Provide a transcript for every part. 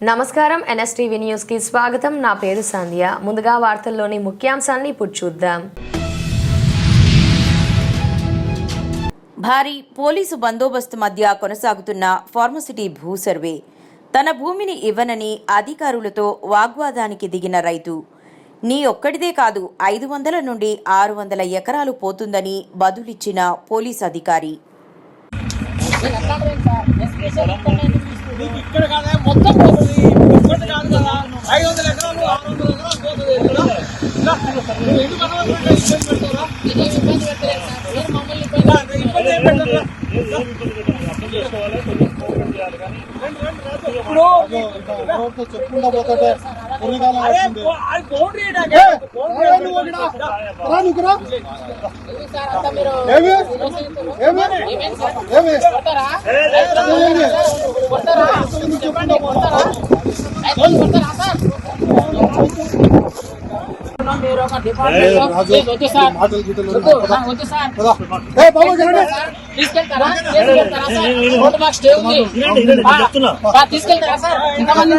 నమస్కారం NSTV news కి స్వాగతం. నా పేరు సంధ్య. ముందుగా వార్తల్లోని ముఖ్యాంశాలను ఇప్పుడు చూద్దాం. భారీ పోలీసు బందోబస్తు మధ్య కొనసాగుతున్న ఫార్మసిటీ భూ సర్వే. తన భూమిని ఇవ్వనని అధికారులతో వాగ్వాదానికి దిగిన రైతు. నీ ఒక్కడిదే కాదు 500 నుండి 600 ఎకరాలు పోతుందని బదులిచ్చిన పోలీస్ అధికారి. ఇక్కడ కాదా మొత్తం పోతుంది, ఒక్కటి కాదు కదా, 500 ఎకరాలు 600 ఎకరాలు పోతుంది. చెప్పుకుంటా పోతే తీసుకెళ్తారా సార్? ఎంతమంది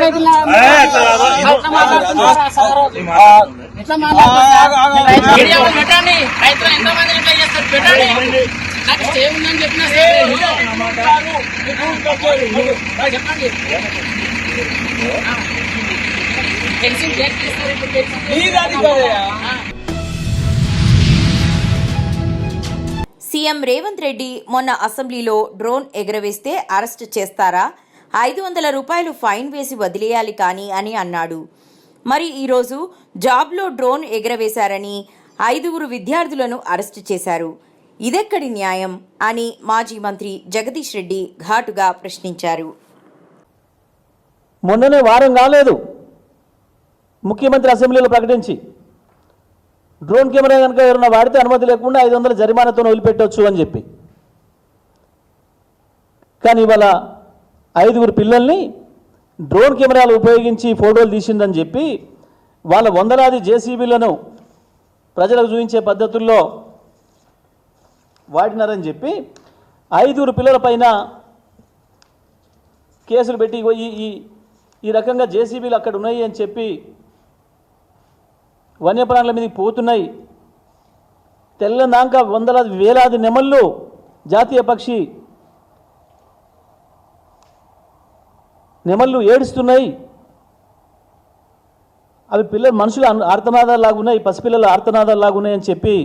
పెట్టండి, రైతులు ఎంతమంది ఎట్లా చేస్తారు పెట్టండి. నాకు స్టే ఉందని చెప్పిన చెప్పండి. సీఎం రేవంత్ రెడ్డి మొన్న అసెంబ్లీలో డ్రోన్ ఎగరవేస్తే అరెస్ట్ చేస్తారా? 500 రూపాయలు ఫైన్ వేసి వదిలేయాలి కానీ అని అన్నాడు. మరి ఈరోజు జాబ్లో డ్రోన్ ఎగరవేశారని 5 విద్యార్థులను అరెస్టు చేశారు. ఇదెక్కడి న్యాయం అని మాజీ మంత్రి జగదీష్ రెడ్డి ఘాటుగా ప్రశ్నించారు. మొన్ననే వారం కాలేదు ముఖ్యమంత్రి అసెంబ్లీలో ప్రకటించి డ్రోన్ కెమెరా కనుక ఎవరైనా వాడితే అనుమతి లేకుండా 500 జరిమానాతో వదిలిపెట్టవచ్చు అని చెప్పి. కానీ ఇవాళ 5 పిల్లల్ని డ్రోన్ కెమెరాలు ఉపయోగించి ఫోటోలు తీసిందని చెప్పి వాళ్ళ వందలాది జేసీబీలను ప్రజలకు చూపించే పద్ధతుల్లో వాడినారని చెప్పి 5 పిల్లల పైన కేసులు పెట్టి ఈ రకంగా జేసీబీలు అక్కడ ఉన్నాయి అని చెప్పి వన్యప్రాణుల మీదకి పోతున్నాయి. తెల్లనాక వందలాది వేలాది నెమళ్ళు జాతీయ పక్షి నెమళ్ళు ఏడుస్తున్నాయి. అవి పిల్లలు మనుషులు ఆర్తనాదాలు లాగున్నాయి, పసిపిల్లలు ఆర్తనాదాలు లాగున్నాయి అని చెప్పి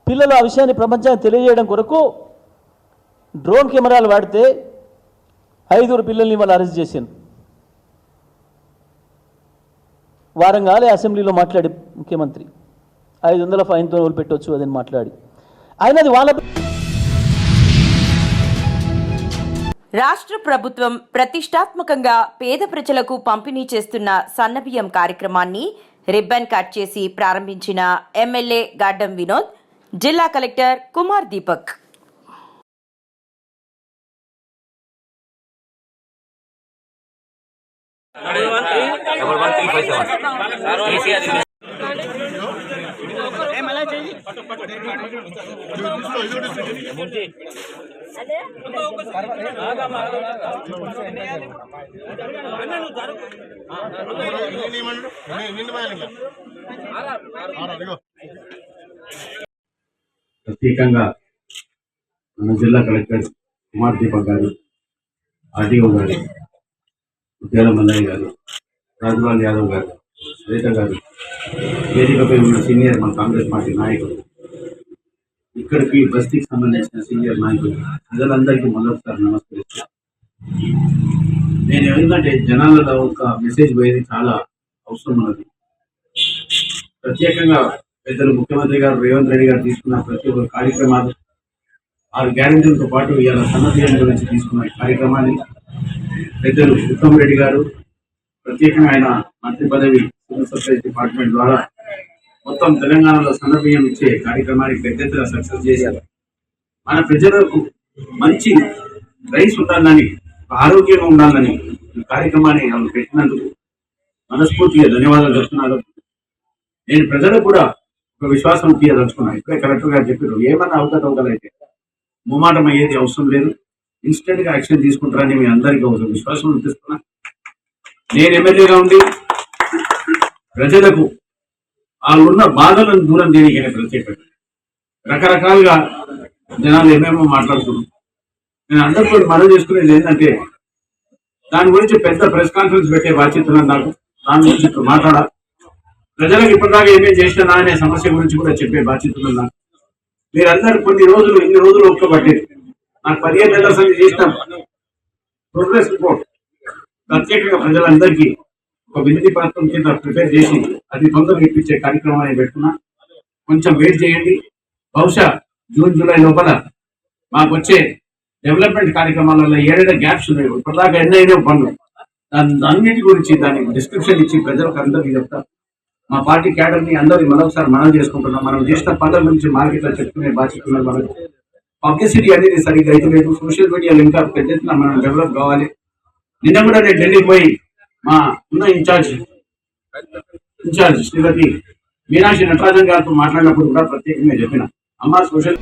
పిల్లలు ఆ విషయాన్ని ప్రపంచానికి తెలియజేయడం కొరకు డ్రోన్ కెమెరాలు వాడితే 5 పిల్లల్ని వాళ్ళు అరెస్ట్ చేశాను. వారం కాలే అసెంబ్లీలో మాట్లాడి ముఖ్యమంత్రి 500 ఫైన్తో వదిలిపెట్టవచ్చు అదని మాట్లాడి అయినది వాళ్ళ. రాష్ట్ర ప్రభుత్వం ప్రతిష్టాత్మకంగా పేద ప్రజలకు పంపిణీ చేస్తున్న సన్నబియ్యం కార్యక్రమాన్ని రిబ్బన్ కట్ చేసి ప్రారంభించిన ఎమ్మెల్యే గాడ్డం వినోద్, జిల్లా కలెక్టర్ కుమార్ దీపక్. ప్రత్యేకంగా మన జిల్లా కలెక్టర్ కుమార్ దీపక్ గారు, ఆర్డీఓ గారు, ఉద్యాల మల్లయ్య గారు, రాజులాల్ యాదవ్ గారు, శ్వేత గారు, వేదికపై ఉన్న సీనియర్ మన కాంగ్రెస్ పార్టీ నాయకులు, ఇక్కడికి బస్తీకి సంబంధించిన సీనియర్ నాయకులు, ప్రజలందరికీ మొదటిసారి నమస్కరిస్తాను. నేను ఎందుకంటే జనాలలో ఒక మెసేజ్ పోయేది చాలా అవసరం ఉన్నది. ప్రత్యేకంగా పెద్దలు ముఖ్యమంత్రి గారు రేవంత్ రెడ్డి గారు తీసుకున్న ప్రతి ఒక్క కార్యక్రమాలు 6 గ్యారెంటీలతో పాటు ఇవాళ సన్నబియ్యం గురించి తీసుకున్న కార్యక్రమాన్ని పెద్దలు ఉత్తమ్ రెడ్డి గారు ప్రత్యేకంగా ఆయన మంత్రి పదవి సివిల్ సప్లైస్ డిపార్ట్మెంట్ ద్వారా మొత్తం తెలంగాణలో సన్నబియ్యం ఇచ్చే కార్యక్రమానికి పెద్ద ఎత్తున సక్సెస్ చేశారు. మన ప్రజలకు మంచి రైస్ ఉండాలని, ఆరోగ్యంగా ఉండాలని ఈ కార్యక్రమాన్ని వాళ్ళు పెట్టినందుకు మనస్ఫూర్తిగా ధన్యవాదాలు చెప్తున్నారు. నేను ప్రజలకు కూడా ఒక విశ్వాసం తీయదలుచుకున్నాను. ఇప్పుడే కలెక్టర్ గారు చెప్పారు, ఏమన్నా అవకతవకలైతే ముమ్మాటం అయ్యేది అవసరం లేదు. ఇన్స్టెంట్ గా యాక్షన్ తీసుకుంటారని మీ అందరికీ ఒక విశ్వాసం అనిపిస్తున్నా. నేను ఎమ్మెల్యేగా ఉండి ప్రజలకు వాళ్ళున్న బాధలను దూరం చేయడానికి ప్రత్యేకంగా రకరకాలుగా జనాలు ఏమేమో మాట్లాడుతున్నారు. నేను అందరితో మనం చేసుకునేది ఏంటంటే దాని గురించి పెద్ద ప్రెస్ కాన్ఫరెన్స్ పెట్టే బాధ్యత నాకు. దాని గురించి ఇప్పుడు మాట్లాడాలి. ప్రజలకు ఇప్పటిదాకా ఏమేం చేసినా అనే సమస్య గురించి కూడా చెప్పే బాధ్యత నాకు. మీరందరూ ఇన్ని రోజులు ఒక్కబట్టేది నాకు 15 నెలల సంగతి చేసిన ప్రోగ్రెస్ రిపోర్ట్ ప్రత్యేకంగా ప్రజలందరికీ ఒక వినతి పత్రం కింద ప్రిపేర్ చేసి అది తొందరగా ఇప్పించే కార్యక్రమాన్ని పెట్టుకున్నా. కొంచెం వెయిట్ చేయండి. బహుశా జూన్ జూలై లోపల మాకు వచ్చే డెవలప్మెంట్ కార్యక్రమాలలో ఏడేళ్ళ గ్యాప్స్ ఉన్నాయి. ఇప్పటిదాకా ఎన్నైనా పనులు అన్నిటి గురించి దానికి డిస్క్రిప్షన్ ఇచ్చి ప్రజలకు అందరికీ చెప్తాం. మా పార్టీ క్యాడర్ని అందరినీ మరొకసారి మనం చేసుకుంటున్నాం. మనం చేసిన పనుల గురించి మార్కెట్లో చెప్పుకునే బాధ్యత ఉన్నది మనకు. పబ్లిసిటీ అనేది సరిగ్గా అయితే లేదు. సోషల్ మీడియాలో ఇంకా పెద్ద ఎత్తున మనం డెవలప్ కావాలి. నిన్న కూడా నేను ఢిల్లీకి పోయి మా ఉన్న ఇన్ఛార్జ్ శ్రీమతి మీనాక్షి నటరాజన్ గారితో మాట్లాడినప్పుడు కూడా ప్రత్యేకంగా చెప్పిన అమ్మ సోషల్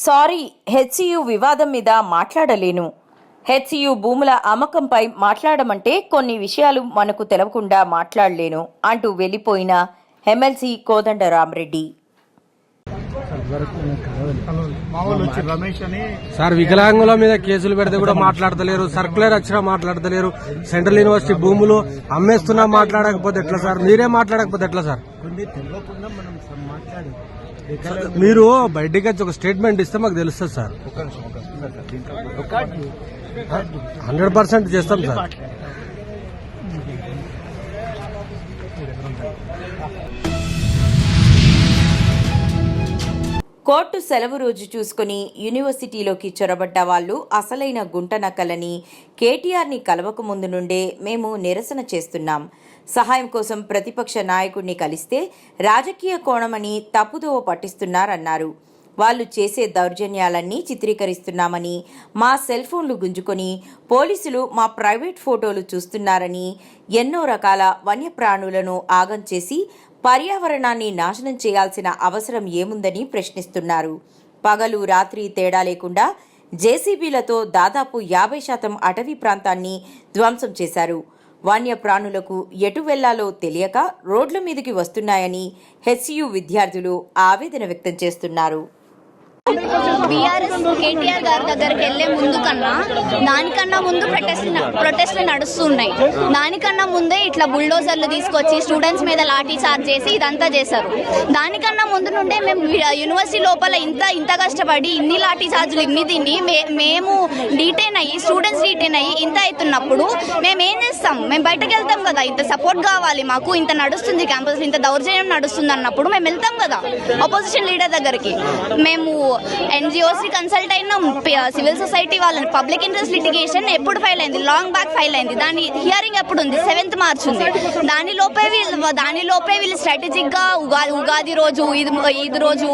సారీ, హెచ్సియు వివాదం మీద మాట్లాడలేను. హెచ్సియు భూముల అమ్మకంపై మాట్లాడమంటే కొన్ని విషయాలు మనకు తెలవకుండా మాట్లాడలేను అంటూ వెళ్లిపోయిన ఎమ్మెల్సీ కోదండరామరెడ్డి. సార్, వికలాంగుల మీద కేసులు పెడితే కూడా మాట్లాడతలేరు. సర్కులర్ వచ్చినా మాట్లాడతలేరు. సెంట్రల్ యూనివర్సిటీ భూములు అమ్మేస్తున్నా మాట్లాడకపోతే ఎట్లా సార్? మీరే మాట్లాడకపోతే ఎట్లా సార్? మీరు బయటికి వచ్చి ఒక స్టేట్మెంట్ ఇస్తే మాకు తెలుస్తుంది సార్. 100% చేస్తాం సార్. కోర్టు సెలవు రోజు చూసుకుని యూనివర్సిటీలోకి చొరబడ్డ వాళ్ళు అసలైన గుంటనక్కలని కేటీఆర్ని కలవక ముందు నుండే మేము నిరసన చేస్తున్నాం. సహాయం కోసం ప్రతిపక్ష నాయకుడిని కలిస్తే రాజకీయ కోణమని తప్పుదోవ పట్టిస్తున్నారన్నారు. వాళ్ళు చేసే దౌర్జన్యాలన్నీ చిత్రీకరిస్తున్నామని, మా సెల్ ఫోన్లు గుంజుకొని పోలీసులు మా ప్రైవేట్ ఫోటోలు చూస్తున్నారని, ఎన్నో రకాల వన్యప్రాణులను ఆగం చేసి పర్యావరణాన్ని నాశనం చేయాల్సిన అవసరం ఏముందని ప్రశ్నిస్తున్నారు. పగలు రాత్రి తేడా లేకుండా జేసీబీలతో దాదాపు 50% అటవీ ప్రాంతాన్ని ధ్వంసం చేశారు. వన్యప్రాణులకు ఎటు వెళ్లాలో తెలియక రోడ్ల మీదకి వస్తున్నాయని హెచ్సియు విద్యార్థులు ఆవేదన వ్యక్తం చేస్తున్నారు. బీఆర్ఎస్ కేటీఆర్ గారి దగ్గరికి వెళ్లే ముందు కన్నా దానికన్నా ముందు ప్రొటెస్ట్లు నడుస్తున్నాయి. దానికన్నా ముందే ఇట్లా బుల్డోజర్లు తీసుకొచ్చి స్టూడెంట్స్ మీద లాఠీ చార్జ్ చేసి ఇదంతా చేశారు. దానికన్నా ముందు నుండే మేము యూనివర్సిటీ లోపల ఇంత కష్టపడి ఇన్ని లాఠీ చార్జులు ఇన్ని తిని మేము డీటైన్ అయ్యి స్టూడెంట్స్ డీటైన్ అయ్యి ఇంత అవుతున్నప్పుడు మేము ఏం చేస్తాం? మేము బయటకు వెళ్తాం కదా. ఇంత సపోర్ట్ కావాలి మాకు, ఇంత నడుస్తుంది క్యాంపస్, ఇంత దౌర్జన్యం నడుస్తుంది అన్నప్పుడు మేము వెళ్తాం కదా అపోజిషన్ లీడర్ దగ్గరికి. మేము ఎన్జిఓస్ కన్సల్ట్ అయినాం, సివిల్ సొసైటీ వాళ్ళని. పబ్లిక్ ఇంట్రెస్ట్ లిటిగేషన్ ఎప్పుడు ఫైల్ అయింది? లాంగ్ బ్యాక్ ఫైల్ అయింది. దాని హియరింగ్ ఎప్పుడు ఉంది? 7th March ఉంది. దానిలోపే వీళ్ళు స్ట్రాటజిక్ గా ఉగాది రోజు, ఈద్ రోజు,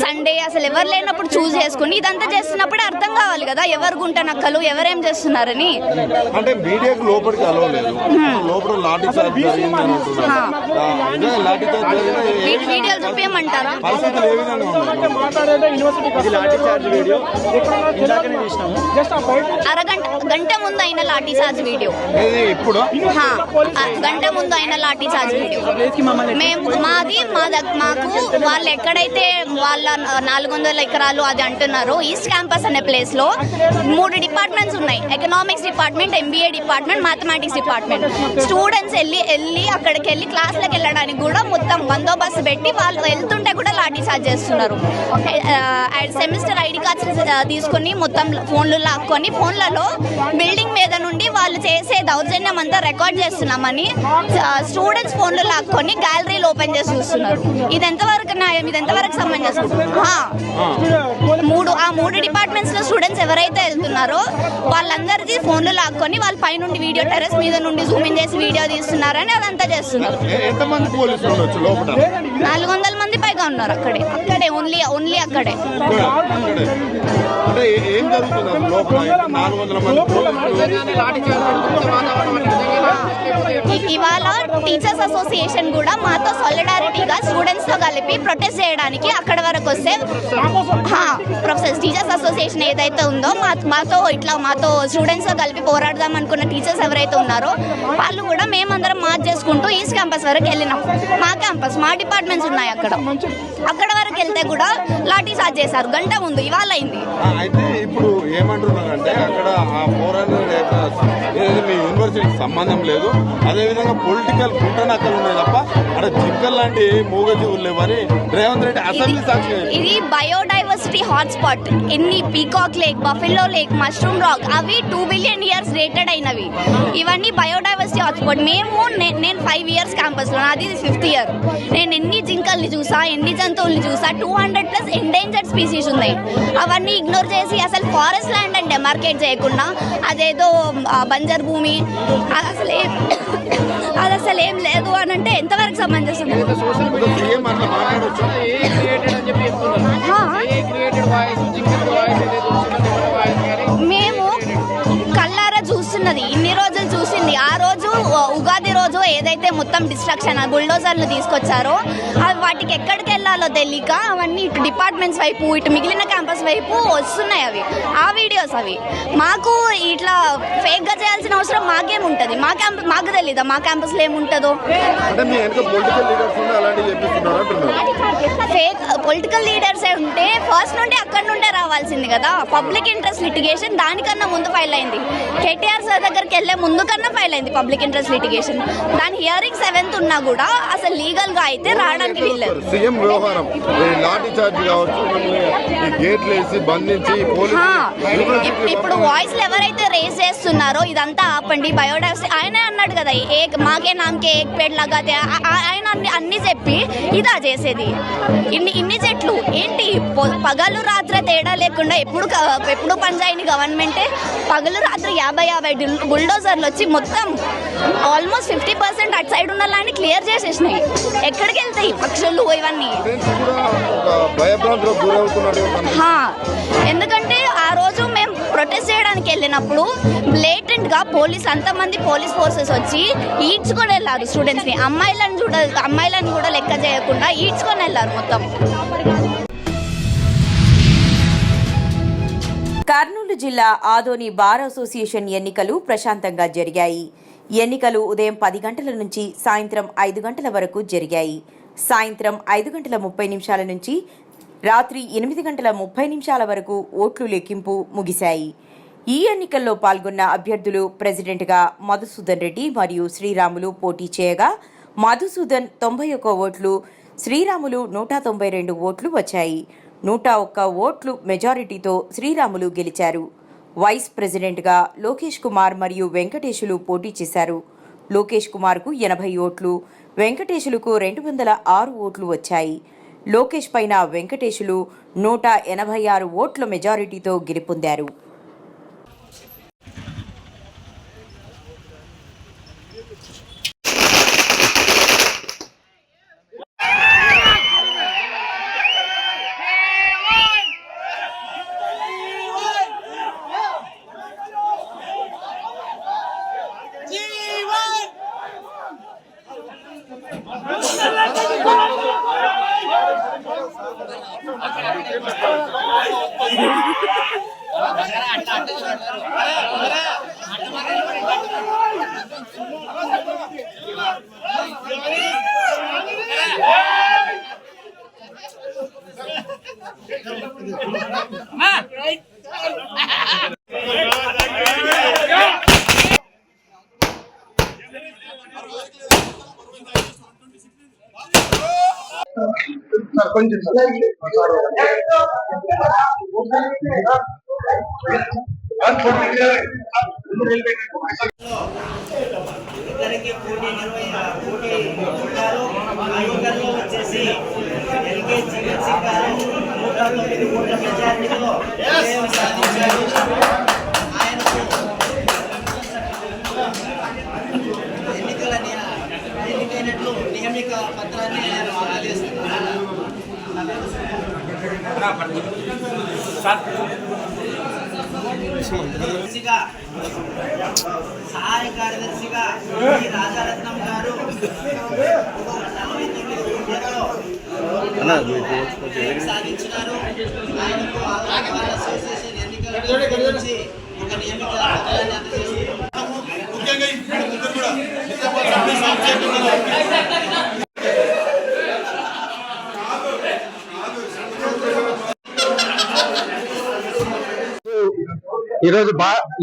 సండే అసలు ఎవరు లేనప్పుడు చూస్ చేసుకుని ఇదంతా చేస్తున్నప్పుడు అర్థం కావాలి కదా ఎవరు గుంట నక్కలు ఎవరేం చేస్తున్నారని. అంటే మీడియాకు లోపలికి అలో లేదు. లోపల లాఠీ చార్జ్ వీడియోలు చూపించమంటారా? గంట ముందు అయిన లాఠీ చార్జ్ వీడియో, గంట ముందు అయిన లాఠీ చార్జ్ వీడియో. మాకు వాళ్ళు ఎక్కడైతే వాళ్ళ 400 ఎకరాలు అది అంటున్నారో ఈస్ట్ క్యాంపస్ అనే ప్లేస్ లో 3 డిపార్ట్మెంట్స్ ఉన్నాయి. Economics department, MBA department, mathematics department. Students వెళ్ళి అక్కడికి వెళ్ళి క్లాస్లకు వెళ్ళడానికి కూడా మొత్తం బందోబస్తు పెట్టి వాళ్ళు వెళ్తుంటే కూడా లాఠీ చార్జ్ చేస్తున్నారు. సెమిస్టర్ ఐడి కార్డ్స్ తీసుకుని మొత్తం ఫోన్లు లాక్కొని ఫోన్లలో బిల్డింగ్ మీద నుండి వాళ్ళు చేసే దౌర్జన్యం అంతా రికార్డ్ చేస్తున్నామని స్టూడెంట్స్ ఫోన్లు లాక్కొని గ్యాలరీలు ఓపెన్ చేసి చూస్తున్నారు. ఇది ఎంతవరకు న్యాయం? ఇది ఎంతవరకు సమంజసం? ఆ 3 డిపార్ట్మెంట్స్ లో స్టూడెంట్స్ ఎవరైతే వెళ్తున్నారో వాళ్ళందరిది ఫోన్లు లాక్కొని వాళ్ళ పై నుండి వీడియో టెర్రస్ మీద నుండి జూమింగ్ చేసి వీడియో తీస్తున్నారని అదంతా చేస్తున్నారు. 400 మంది పైగా ఉన్నారు అక్కడే ఓన్లీ అక్కడే. అంటే ఏం జరుగుతుంది అసలు లోపల 400 మంది ఇవాళ టీచర్స్ అసోసియేషన్ కూడా మాతో సాలిడారిటీగా స్టూడెంట్స్ తో కలిపి ప్రొటెస్ట్ చేయడానికి అక్కడ వరకు వస్తే ప్రొఫెసర్స్ టీచర్స్ అసోసియేషన్ ఏదైతే ఉందో మాతో స్టూడెంట్స్ తో కలిపి పోరాడదాం అనుకున్న టీచర్స్ ఎవరైతే ఉన్నారో వాళ్ళు కూడా మేమందరం మార్చ్ చేసుకుంటూ ఈస్ట్ క్యాంపస్ వరకు వెళ్ళినాం. మా క్యాంపస్ మా డిపార్ట్మెంట్స్ ఉన్నాయి అక్కడ వరకు వెళ్తే కూడా లాఠీ చార్జ్ చేశారు గంట ముందు. ఇవాళ అయింది. అయితే ఇప్పుడు ఏమంటున్నారంటే అక్కడ ఆ పోరాటం మీ యూనివర్సిటీకి సంబంధం లేదు, అదేవిధంగా పొలిటికల్ కుట్రనక్కలు ఉన్నాయి తప్ప అక్కడ జింకల్ లాంటి మూగజీవులు లేవని రేవంత్ రెడ్డి అసెంబ్లీ సాక్షి. ఇది బయోడైవర్సిటీ హాట్స్పాట్. ఎన్ని peacock lake, buffalo lake, mushroom rock అవి 2 బిలియన్ ఇయర్స్ రేటెడ్ అయినవి. ఇవన్నీ బయోడైవర్సిటీ హాట్స్పాట్. నేను 5 ఇయర్స్ క్యాంపస్ లో, నాది 5th ఇయర్. నేను ఎన్ని జింకల్ని చూసా, ఎన్ని జంతువుల్ని చూసా. 200+ ఎండేంజర్డ్ స్పీసీస్ ఉన్నాయి. అవన్నీ ఇగ్నోర్ చేసి అసలు ఫారెస్ట్ ల్యాండ్ అని డెమార్కేట్ చేయకుండా అదేదో బంజర్ భూమి అది అసలు ఏం లేదు అని అంటే ఎంతవరకు సమంజసం? మేము కళ్ళారా చూస్తున్నది, ఇన్ని రోజులు చూసింది. ఆ రోజు ఉగాది రోజు ఏదైతే మొత్తం డిస్ట్రక్షన్ బుల్డోజర్లు తీసుకొచ్చారో అవి వాటికి ఎక్కడికి వెళ్ళాలో తెలియక అవన్నీ ఇటు డిపార్ట్మెంట్స్ వైపు ఇటు మిగిలిన క్యాంపస్ వైపు వస్తున్నాయి. ఆ వీడియోస్ అవి మాకు ఇట్లా ఫేక్ గా చేయాల్సిన అవసరం మాకేముంటది? మాకు తెలీదా మా క్యాంపస్ లో ఏముంటుందో? ఫేక్ పొలిటికల్ లీడర్స్ ఉంటే ఫస్ట్ నుండి అక్కడ నుండే రావాల్సింది కదా. పబ్లిక్ ఇంట్రెస్ట్ లిటిగేషన్ దానికన్నా ముందు ఫైల్ అయింది. కేటీఆర్ సార్ దగ్గరికి వెళ్ళే ముందు కన్నా ఫైల్ అయింది పబ్లిక్ ఇంట్రెస్ట్ లిటిగేషన్. దాని హియరింగ్ 7th ఉన్నా కూడా అసలు లీగల్ గా అయితే రావడానికి వీల్లేదు. సీఎం వ్యవహారం లాఠీ చార్జ్ కావచ్చు, గేట్లు వేసి బంధించి ఇప్పుడు వాయిస్లు ఎవరైతే రేస్ చేస్తున్నారో ఇదంతా ఆపండి, బయోడైవర్సిటీ ఆయనే అన్నాడు కదా, మాకే నామకే ఏక్ పేడ్ లగాతే, ఆయన అన్ని చెప్పి ఇదా చేసేది. ఇన్ని చెట్లు ఏంటి? పగలు రాత్రి తేడా లేకుండా ఎప్పుడు పనిచేయని గవర్నమెంటే పగలు రాత్రి 50 బుల్డోజర్లు వచ్చి మొత్తం ఆల్మోస్ట్ 50% అటు సైడ్ ఉన్న ల్యాండ్ క్లియర్ చేసేసినాయి. ఎక్కడికి వెళ్తాయి పక్షులు ఇవన్నీ? ఎందుకంటే ఆ రోజు మేము ప్రొటెస్ట్ చేయడానికి వెళ్ళినప్పుడు బ్లేటెంట్ గా అంతమంది పోలీస్ ఫోర్సెస్ వచ్చి ఈడ్చుకొని వెళ్ళారు స్టూడెంట్స్ ని. అమ్మాయిలను కూడా లెక్క చేయకుండా ఈడ్చుకొని వెళ్ళారు మొత్తం. కర్నూలు జిల్లా ఆదోని బార్ అసోసియేషన్ ఎన్నికలు ప్రశాంతంగా జరిగాయి. ఎన్నికలు ఉదయం 10 గంటల నుంచి సాయంత్రం 5 గంటల వరకు జరిగాయి. సాయంత్రం 5:30 నుంచి రాత్రి 8:30 వరకు ఓట్లు లెక్కింపు ముగిశాయి. ఈ ఎన్నికల్లో పాల్గొన్న అభ్యర్థులు ప్రెసిడెంట్గా మధుసూదన్ రెడ్డి మరియు శ్రీరాములు పోటీ చేయగా మధుసూదన్ 91 ఓట్లు, శ్రీరాములు 192 ఓట్లు వచ్చాయి. 101 ఓట్లు మెజారిటీతో శ్రీరాములు గెలిచారు. వైస్ ప్రెసిడెంట్గా లోకేష్ కుమార్ మరియు వెంకటేశులు పోటీ చేశారు. లోకేష్ కుమార్కు 80 ఓట్లు, వెంకటేశులకు 206 ఓట్లు వచ్చాయి. లోకేష్ పైన వెంకటేశులు 186 ఓట్ల మెజారిటీతో గెలుపొందారు. ఇద్దరికి పోటీ వచ్చేసి ఎల్కే జీవన్ సింగ్ గారు 109 ఓట్ల మెజారిటీతో విజయం సాధించారు. ఆయనకు ఎన్నికైనట్లు నియమిక పత్రాన్ని ఆయన అందజేస్తున్నారు. కార్యదర్శిగా సహాయ కార్యదర్శిగా ఈ రాజారత్నం గారు 49 సాధించినారు. ఆయనకు ఆంధ్రప్రదేశ్ అసోసియేషన్ ఎన్నికల గురించి ఒక నియమిత పత్రాన్ని అందజేస్తున్నారు.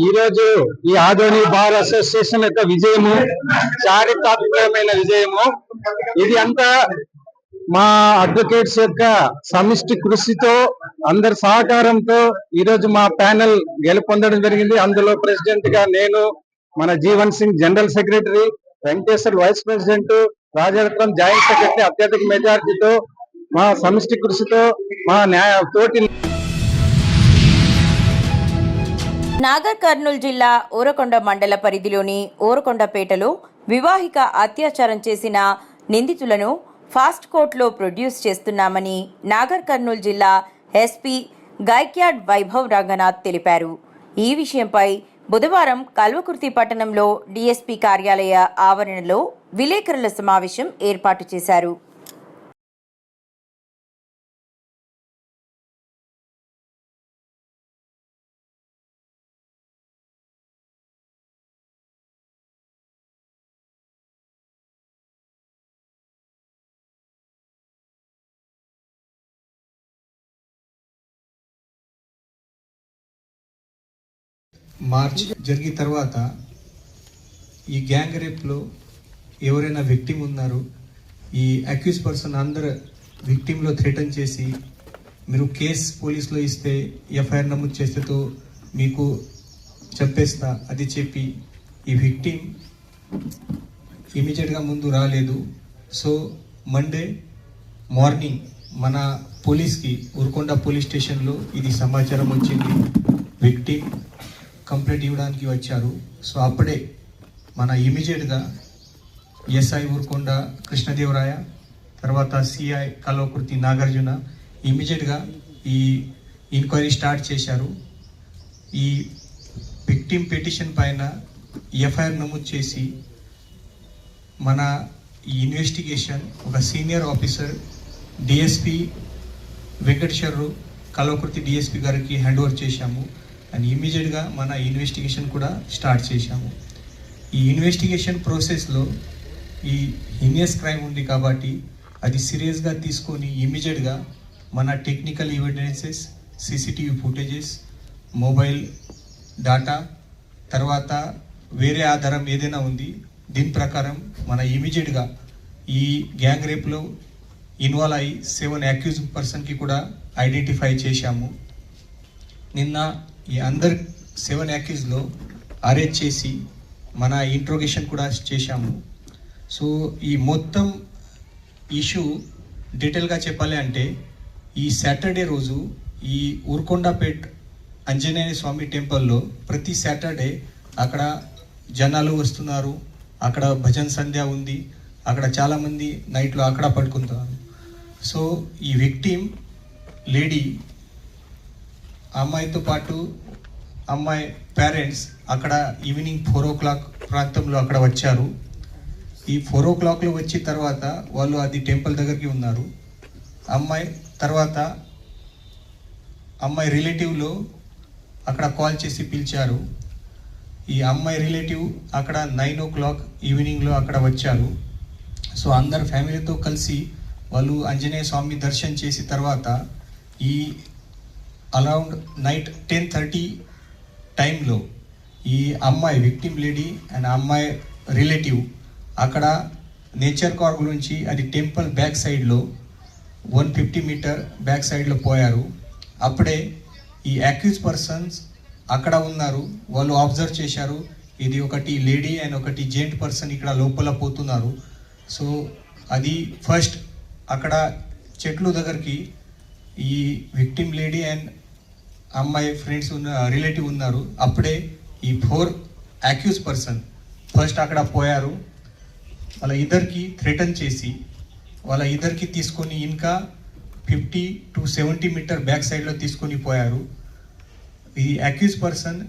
ఈరోజు ఈ ఆదోని బార్ అసోసియేషన్ యొక్క విజయము చారిత్రాత్మకమైన విజయము. ఇది అంతా మా అడ్వకేట్స్ యొక్క సమిష్టి కృషితో అందరి సహకారంతో ఈరోజు మా ప్యానెల్ గెలుపొందడం జరిగింది. అందులో ప్రెసిడెంట్ గా నేను, మన Jeevan Singh general secretary, Venkateshwar vice president, Rajaratnam joint secretary అత్యధిక మెజారిటీతో మా సమిష్టి కృషితో మా తోటి నాగర్ కర్నూలు జిల్లా ఊరకొండ మండల పరిధిలోని ఊరకొండపేటలో వివాహిక అత్యాచారం చేసిన నిందితులను ఫాస్ట్ కోర్టులో ప్రొడ్యూస్ చేస్తున్నామని నాగర్ కర్నూలు జిల్లా ఎస్పీ గైక్యాడ్ వైభవ్ రంగనాథ్ తెలిపారు. ఈ విషయంపై బుధవారం కల్వకుర్తి పట్టణంలో డీఎస్పీ కార్యాలయ ఆవరణలో విలేకరుల సమావేశం ఏర్పాటు చేశారు. మార్చ్ జరిగిన తర్వాత ఈ గ్యాంగ్ రేప్లో ఎవరైనా విక్టిమ్ ఉన్నారు, ఈ అక్యూజ్ పర్సన్ అందరు విక్టిమ్లో థ్రెటన్ చేసి మీరు కేస్ పోలీస్లో ఇస్తే ఎఫ్ఐఆర్ నమోదు చేస్తేతో మీకు చెప్పేస్తా అది చెప్పి ఈ విక్టిమ్ ఇమీడియట్గా ముందు రాలేదు. సో మండే మార్నింగ్ మన పోలీస్కి ఊరకొండ పోలీస్ స్టేషన్లో ఇది సమాచారం వచ్చింది. విక్టిమ్ కంప్లైంట్ ఇవ్వడానికి వచ్చారు. సో అప్పుడే మన ఇమీడియట్గా ఎస్ఐ ఊరకొండ కృష్ణదేవరాయ, తర్వాత సిఐ కల్వకుర్తి నాగార్జున ఇమీడియట్గా ఈ ఎంక్వైరీ స్టార్ట్ చేశారు. ఈ విక్టిమ్ పిటిషన్ పైన ఎఫ్ఐఆర్ నమోదు చేసి మన ఈ ఇన్వెస్టిగేషన్ ఒక senior officer DSP Venkateswararao Kalwakurthy DSP గారికి హ్యాండ్ ఓవర్ చేశాము. అండ్ ఇమీడియట్గా మన ఇన్వెస్టిగేషన్ కూడా స్టార్ట్ చేశాము. ఈ ఇన్వెస్టిగేషన్ ప్రాసెస్లో ఈ హీనియస్ క్రైమ్ ఉంది కాబట్టి అది సీరియస్గా తీసుకొని ఇమీడియట్గా మన technical evidences, CCTV footages, mobile data, తర్వాత వేరే ఆధారం ఏదైనా ఉంది దీని ప్రకారం మన ఇమీడియట్గా ఈ గ్యాంగ్ రేప్లో ఇన్వాల్వ్ అయ్యి 7 అక్యూజ్ పర్సన్కి కూడా ఐడెంటిఫై చేశాము. నిన్న ఈ అందరు 7 అక్యూజ్లో అరెస్ట్ చేసి మన ఇంట్రోగేషన్ కూడా చేశాము. సో ఈ మొత్తం ఇష్యూ డీటెయిల్గా చెప్పాలి అంటే ఈ సాటర్డే రోజు ఈ ఊరకొండపేట్ ఆంజనేయ స్వామి టెంపుల్లో ప్రతి సాటర్డే అక్కడ జనాలు వస్తున్నారు. అక్కడ భజన్ సంధ్య ఉంది, అక్కడ చాలామంది నైట్లో అక్కడ పడుకుంటున్నారు. సో ఈ విక్టిమ్ లేడీ అమ్మాయితో పాటు అమ్మాయి పేరెంట్స్ అక్కడ ఈవినింగ్ 4 o'clock ప్రాంతంలో అక్కడ వచ్చారు. ఈ 4 o'clockలో వచ్చిన తర్వాత వాళ్ళు అది టెంపుల్ దగ్గరికి ఉన్నారు. అమ్మాయి తర్వాత అమ్మాయి రిలేటివ్లో అక్కడ కాల్ చేసి పిలిచారు. ఈ అమ్మాయి రిలేటివ్ అక్కడ 9 o'clock ఈవినింగ్లో అక్కడ వచ్చారు. సో అందరు ఫ్యామిలీతో కలిసి వాళ్ళు ఆంజనేయ స్వామి దర్శనం చేసిన తర్వాత ఈ అరౌండ్ నైట్ 10:30 టైంలో ఈ అమ్మాయి విక్టిమ్ లేడీ అండ్ అమ్మాయి రిలేటివ్ అక్కడ నేచర్ కార్ గురించి అది టెంపుల్ బ్యాక్ సైడ్లో 150 మీటర్ బ్యాక్ సైడ్లో పోయారు. అప్పుడే ఈ అక్యూజ్ పర్సన్స్ అక్కడ ఉన్నారు. వాళ్ళు అబ్జర్వ్ చేశారు ఇది ఒకటి లేడీ అండ్ ఒకటి జెంట్ పర్సన్ ఇక్కడ లోపల పోతున్నారు. సో అది ఫస్ట్ అక్కడ చెట్లు దగ్గరికి ఈ విక్టిమ్ లేడీ అండ్ అమ్మాయి ఫ్రెండ్స్ రిలేటివ్ ఉన్నారు. అప్పుడే ఈ 4 అక్యూజ్ పర్సన్ ఫస్ట్ అక్కడ పోయారు. వాళ్ళ ఇద్దరికి థ్రెటన్ చేసి వాళ్ళ ఇద్దరికి తీసుకొని ఇంకా 50 to 70 మీటర్ బ్యాక్ సైడ్లో తీసుకొని పోయారు. ఈ అక్యూజ్ పర్సన్